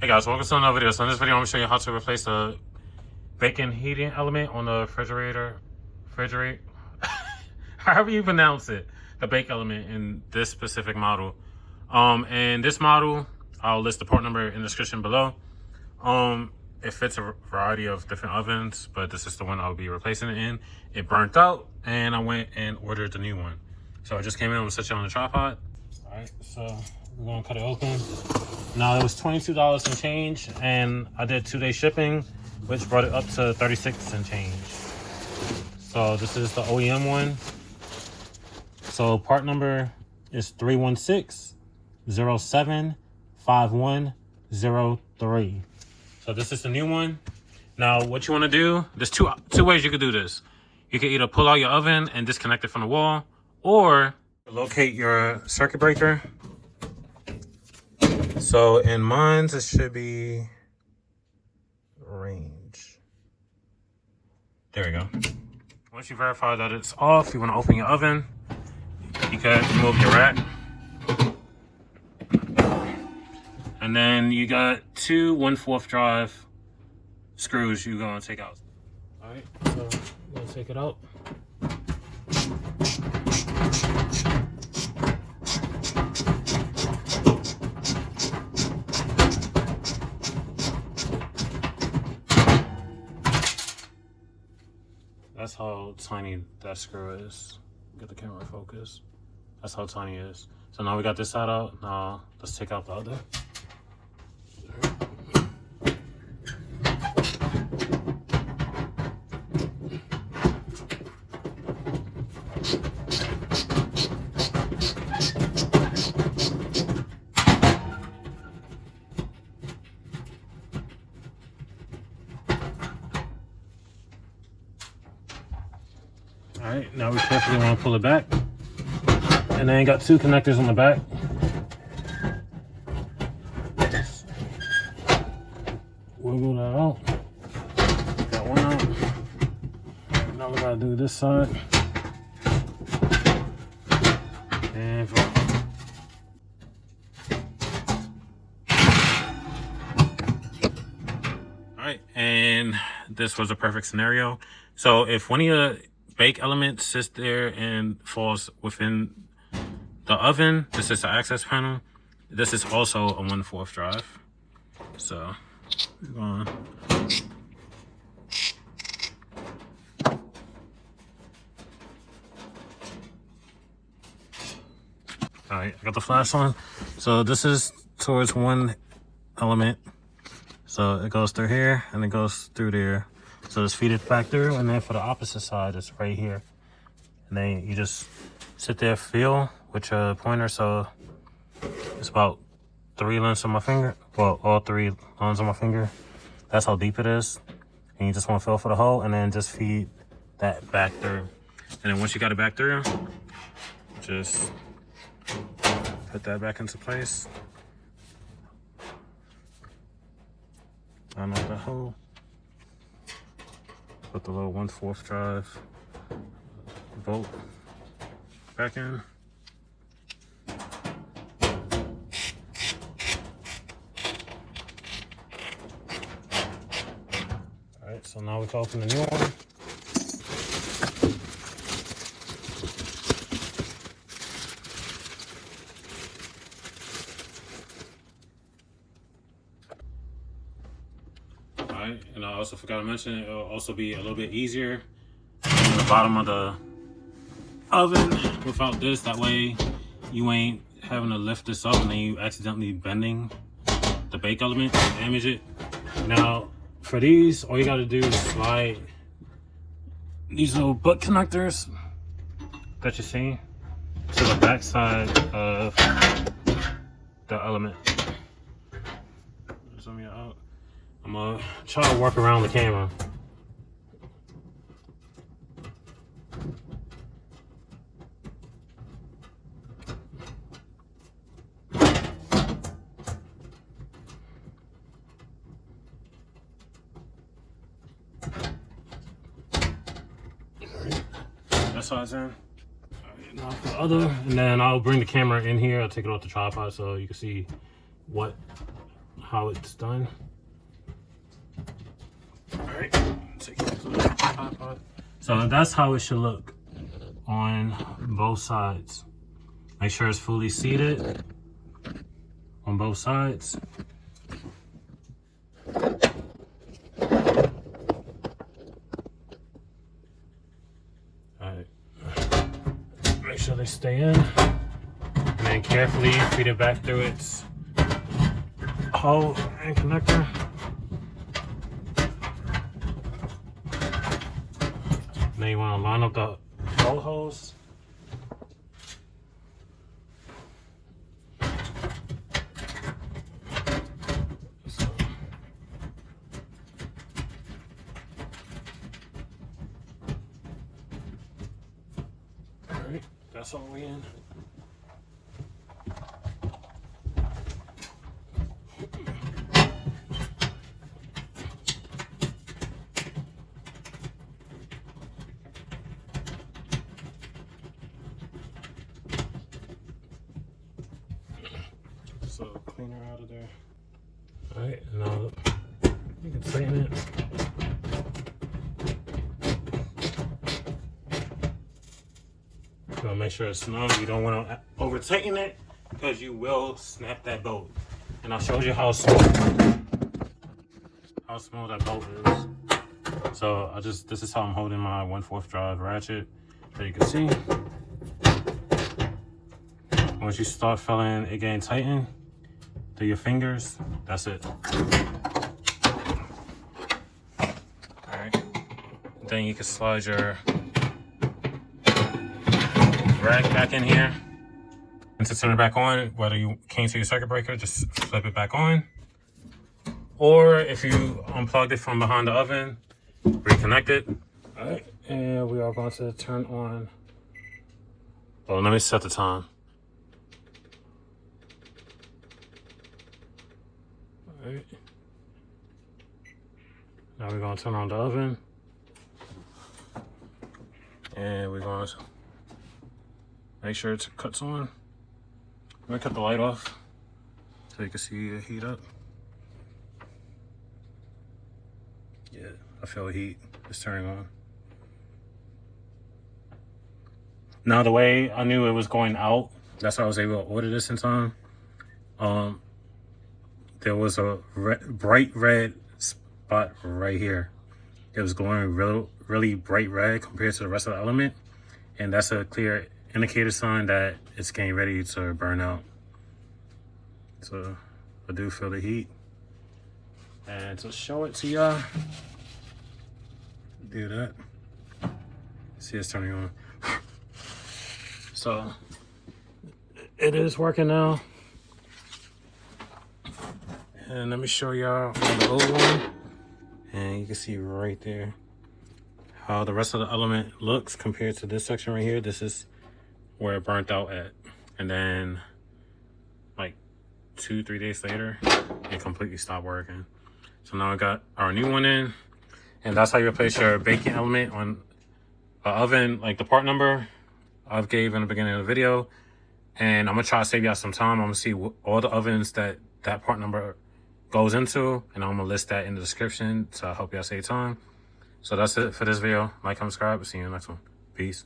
Hey guys, welcome to another video. So in this video, I'm going to show you how to replace the bacon heating element on the refrigerator, however you pronounce it, the bake element in this specific model. And this model, I'll list the part number in the description below. It fits a variety of different ovens, but this is the one I'll be replacing it in. It burnt out, and I went and ordered the new one. So I just came in, I'm gonna set it on the tripod. All right, so we're gonna cut it open. Now it was $22 and change, and I did 2-day shipping, which brought it up to $36 and change. So this is the OEM one. So part number is 316-07-5103. So this is the new one. Now what you want to do, there's two ways you could do this. You can either pull out your oven and disconnect it from the wall, or locate your circuit breaker. So in mine, it should be range. There we go. Once you verify that it's off, you want to open your oven. You can remove your rack. And then you got two 1/4 drive screws you're going to take out. All right, so I'm going to take it out. That's how tiny that screw is. Get the camera focus. That's how tiny it is. So now we got this side out. Now let's take out the other. Alright, now we carefully want to pull it back. And then you got two connectors on the back. Just wiggle that out. Got one out. Now we gotta do this side. And alright, and this was a perfect scenario. So if one of your bake element sits there and falls within the oven, this is the access panel. This is also a 1/4 drive. So we're going. All right, I got the flash on. So this is towards one element. So it goes through here and it goes through there. So just feed it back through, and then for the opposite side, it's right here. And then you just sit there, feel with your pointer. So it's about 3 lengths of my finger. Well, all 3 lines of my finger. That's how deep it is. And you just want to feel for the hole, and then just feed that back through. And then once you got it back through, just put that back into place. Line up the hole. Put the little 1/4 drive bolt back in. All right, so now we can open the new one. And I also forgot to mention, it'll also be a little bit easier on the bottom of the oven without this. That way you ain't having to lift this up and then you accidentally bending the bake element and damage it. Now for these, all you got to do is slide these little butt connectors that you see to the back side of the element. Zoom you out. I'm gonna try to work around the camera. Alright, that side's in. Alright, now for the other, and then I'll bring the camera in here. I'll take it off the tripod so you can see what how it's done. All right, take it to the tripod. So that's how it should look on both sides. Make sure it's fully seated on both sides. Alright. Make sure they stay in. And then carefully feed it back through its hole and connector. Then you want to line up the bolt holes. Alright, that's all we in. So clean her out of there. Alright, now you can tighten it. So make sure it's snug. You don't want to over tighten it because you will snap that bolt. And I'll show you how small that bolt is. So this is how I'm holding my 1/4 drive ratchet. So you can see. Once you start feeling it getting tightened through your fingers, that's it. Alright. Then you can slide your rack back in here. And to turn it back on, whether you came to your circuit breaker, just flip it back on. Or if you unplugged it from behind the oven, reconnect it. Alright, and we are going to turn on. Oh, let me set the time. Alright. Now we're going to turn on the oven. And we're going to make sure it cuts on. I'm going to cut the light off so you can see it heat up. Yeah, I feel heat. It's turning on. Now the way I knew it was going out, that's why I was able to order this in time. There was a bright red spot right here. It was glowing really bright red compared to the rest of the element. And that's a clear indicator sign that it's getting ready to burn out. So I do feel the heat. And to show it to y'all, do that. See, it's turning on. So it is working now. And let me show y'all on the old one. And you can see right there how the rest of the element looks compared to this section right here. This is where it burnt out at. And then like 2-3 days later, it completely stopped working. So now I got our new one in. And that's how you replace your baking element on an oven. Like the part number I've gave in the beginning of the video. And I'm gonna try to save y'all some time. I'm gonna see all the ovens that part number goes into, and I'm gonna list that in the description to help y'all save time. So that's it for this video. Like, comment, subscribe. See you in the next one. Peace.